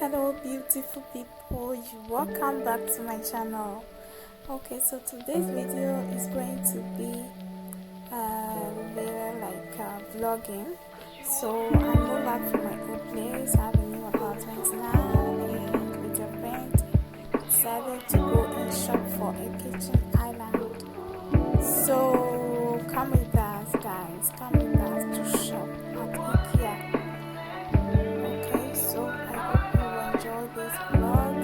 Hello beautiful people, welcome back to my channel. Okay, so today's video is going to be very vlogging. So I moved back from my old place. I have a new apartment now, and with a friend decided to go and shop for a kitchen island. So come with us guys, come with us to shop at Ikea. Okay, so I hope you will enjoy this vlog.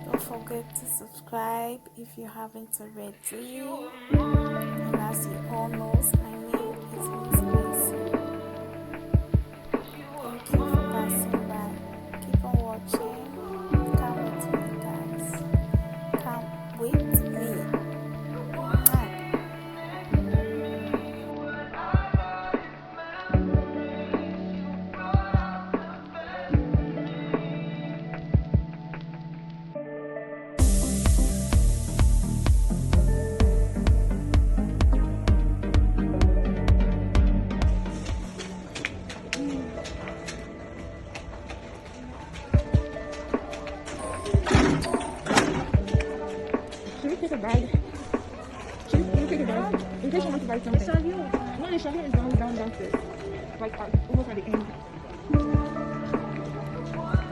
Don't forget to subscribe if you haven't already. And as you all know, my name is MIZZ QUESI. Thank you for passing by. Keep on watching. Come with me guys. Come with me. Take a bag. Can you take a bag? In case you want to buy something. The Chavio. No, the Chavio is downstairs. Like almost at the end.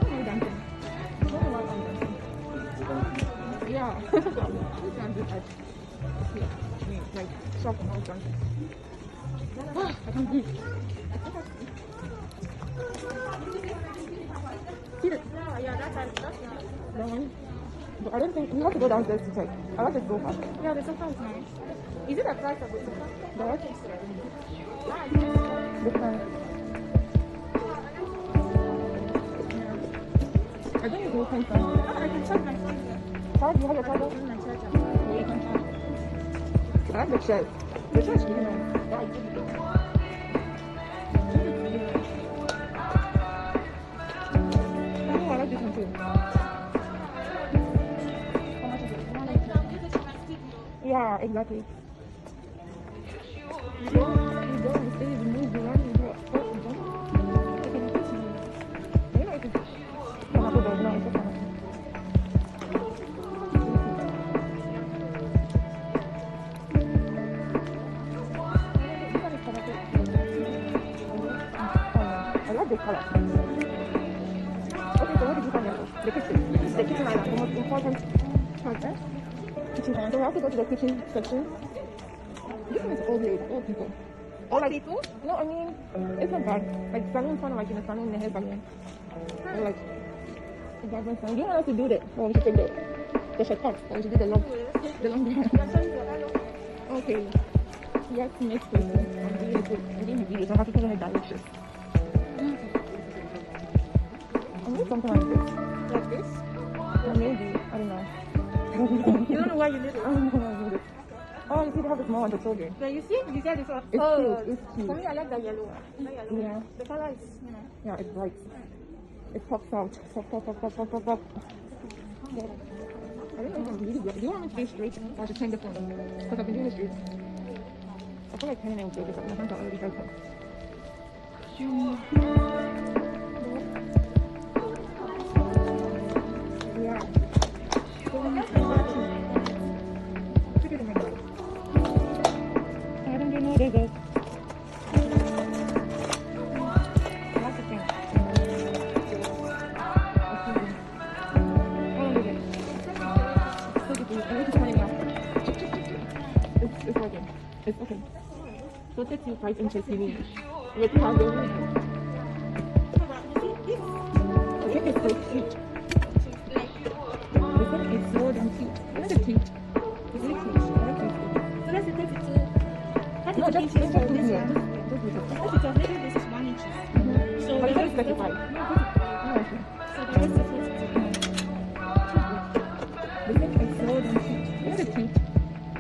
No dancing. No one dancing. Yeah. You can do that. Yeah. Like shop and all dancing. I can't breathe. See it? Yeah, that's that one. But I don't think we have to go downstairs to check. I like the sofa. Yeah, the sofa is nice. Is it the price of the sofa? The what? The price. I don't think we can find. I can charge my phone. Charge? You have your charger? My charger. Yeah, you can charge. I like the chair. The chair is really nice. Yeah, it's really good. I like this one too. Yeah, exactly. You go and stay, you move around, you go up and down. You can push me. You know, it's a no, it's a I love this color. Okay, so what did you find out? The kitchen. This is the kitchen island, the most important part, right? Kitchen island. So we have to go to the kitchen section. This one is old people. Old people? No, I mean, it's not bad. Like salon fun, like in a salon, in the hair salon. Or like, the barber salon. Do you want us to do that? Or we should take the shortcut? Or we should do the long Okay. You have to make space. I'm doing the video, so I have to follow her directions. I need something like this. Like this? Or maybe, I don't know. You don't know why you need it? I don't know why I need it. Oh, you see, they have the small one for children. Yeah, you see? You said it's cute. It's cute. For me, I like the yellow. Yeah. The color is, you know. Yeah, it's bright. It pops out. Pop. Yeah. I don't know if I'm really good. Do you want me to do straight? Or I should change the phone? Because I've been doing it straight. I feel like turning it straight because my hands are already broken. Yeah. I don't know they go. That's the thing. It's working. It's okay. So 35 inches you need. With cargo. I think it's so cute. This one is so damn cute. I like it cute. It's really cute. I like it. So that's the 32. No, just inches for do this here. one. Just do it. 32. Maybe this is 1 inch. So But the it's rest is 35. No, 32. Oh, okay. So the rest is 32. This one is so damn cute. Isn't it cute?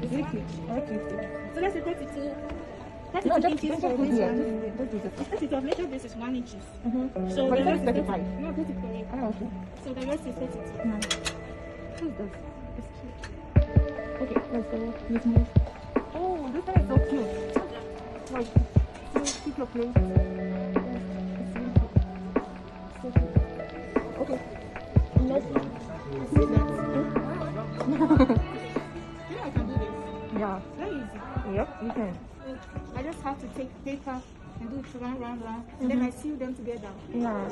It's really cute. I like it. So that's the 32. 32 No, just inches do for this here. one. Just do this. 32. Maybe this is 1 inch. So But the it's rest is 35. No, 32. Oh, okay. So the rest is 32. Who's this? It's cute. Okay, let's go. Let's move. Oh, this one is so cute. Like, so cute. No, please. Okay. Next. See that? Yeah, I can do this. Yeah. Very easy. Yep, you can. I just have to take paper and do it round. Then I seal them together. Yeah.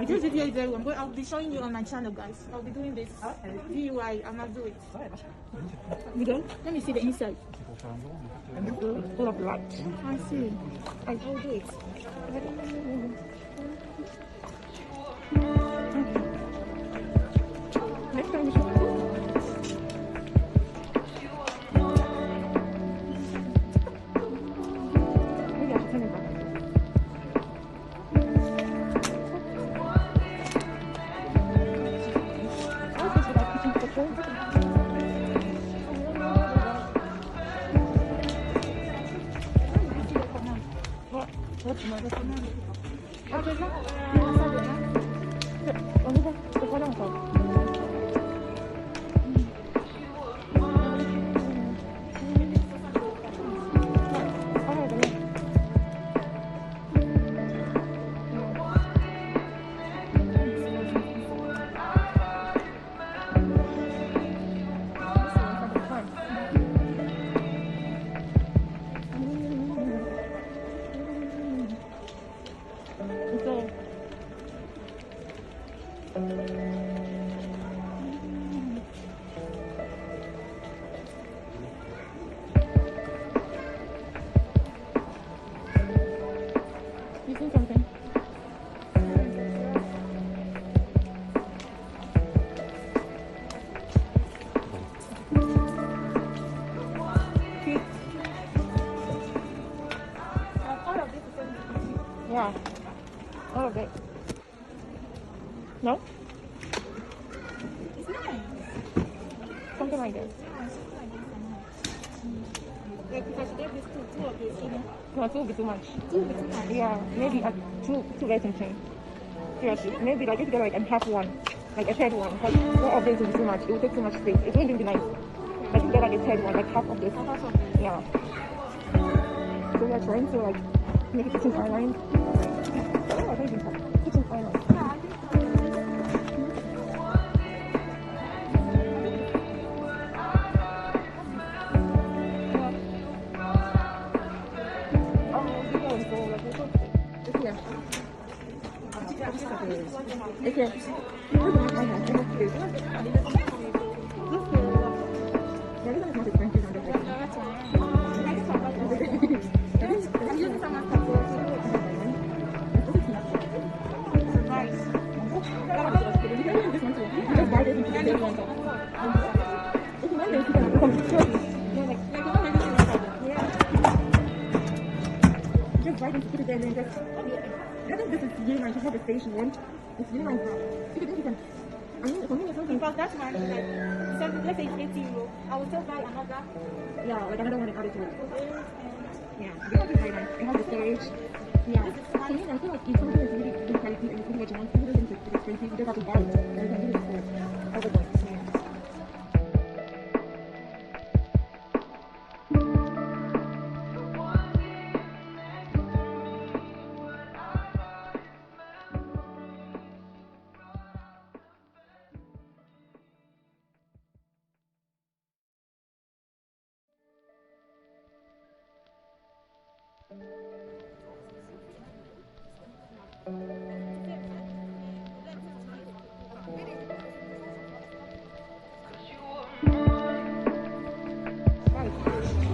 This video is very long, but I'll be showing you on my channel, guys. I'll be doing this. DIY, I must do it. You don't? Let me see the inside. It's full of light. I see. I'll do it. Next time you should do. Maybe I should turn it back. What is this with our kitchen picture? What? What's the matter? Okay, now. Oliver, the one on top. You see something? All of this is going Yeah. All of it. No? It's nice. Something like this. Like if I should get this two of this, you know. No, two will be too much. Two of it. Yeah, maybe two less something. Seriously, maybe like if you get like a half one, like a third one, because one of this will be too much. It will take too much space. It won't even be nice. Like if you get like a third one, like half of this. Yeah. So we are trying to like make a kitchen island. Oh, I think it's a kitchen island. Okay. Just right into it and then just. I think this is really nice. You have the station one. It's really nice. If you think you can. I mean, for me, it's something. Because that's my like, let's say it's 80 euro. I will still buy another. Yeah, like another one added to it. Yeah, this one is very nice. It has the storage. Yeah. For me, I feel like if something is really good quality and something that you want, people don't think it's expensive. You just have to buy it. And you can do it for everyone. Yeah.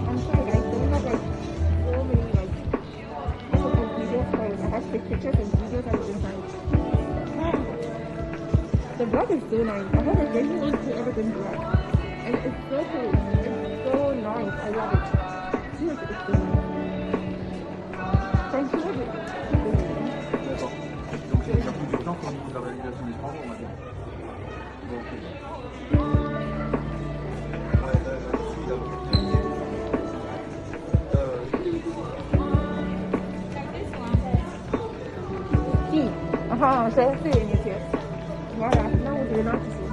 I'm sorry guys, so we have like so many like video files. I have pictures and videos at the same time. The blog is so nice. I have a very close to everything blog. And it's so cool. It's so nice. I love it. Seriously, it's so nice. Thank you. Donc il y a plus de temps pour la réalisation des travaux, on va dire. Donc, Sì. Ah, c'est monsieur. Voilà, now we're not to see.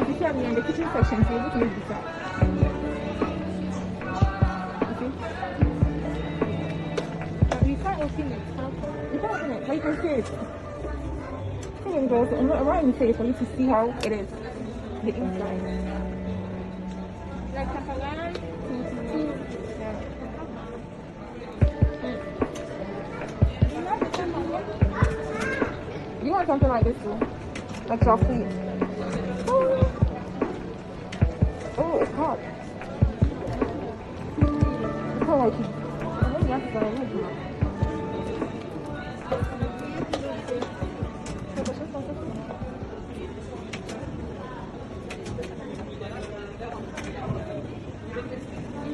If you see me in the kitchen section, so you look at this. You see? open it. You can open it, but you can see it. Come on, girls. I'm right in the face for you to see how it is. The inside. Like chapter 1, 2. Yeah. You want something like this too? Like your feet. Oh, it's hot. It's not like it. I'm really asking for it.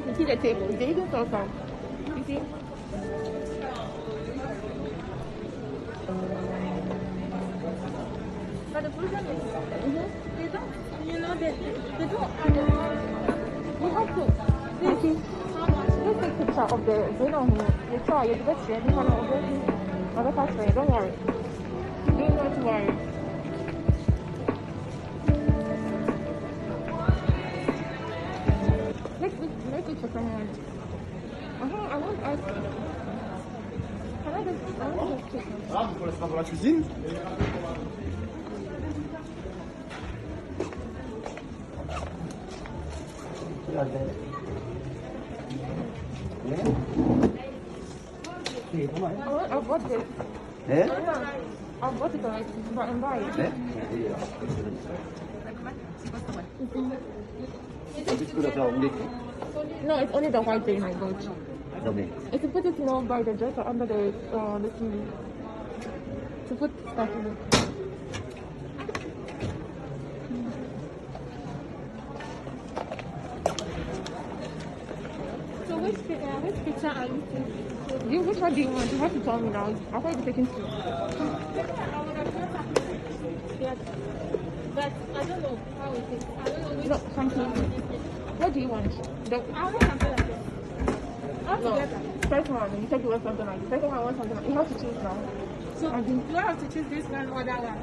You see the table? They even saw some. You see? But the problem is, they don't, you know, they don't You have to. You see? Just take a picture of the venom here. You try it. That's it. You want to open it. Other parts for you. Don't worry. Do not worry. Let's eat for someone. I want ice cream. Can I just chicken? Ah, vous laissez dans la cuisine? I bought this. Eh? I bought it already, but I'm buying it. No, it's only the white thing I got. It's to put it, you know, by the dresser under the TV. To put stuff in it. So which picture are you taking? Which one do you want? You have to tell me now. I'll probably be taking two. Yes. But I don't know how it is. I don't know which. No, thank you. What do you want? I want something like this. No, Altogether. first one. You said you want something like this. Second one, I want something like this. You have to choose now. So do I have to choose this one or that one?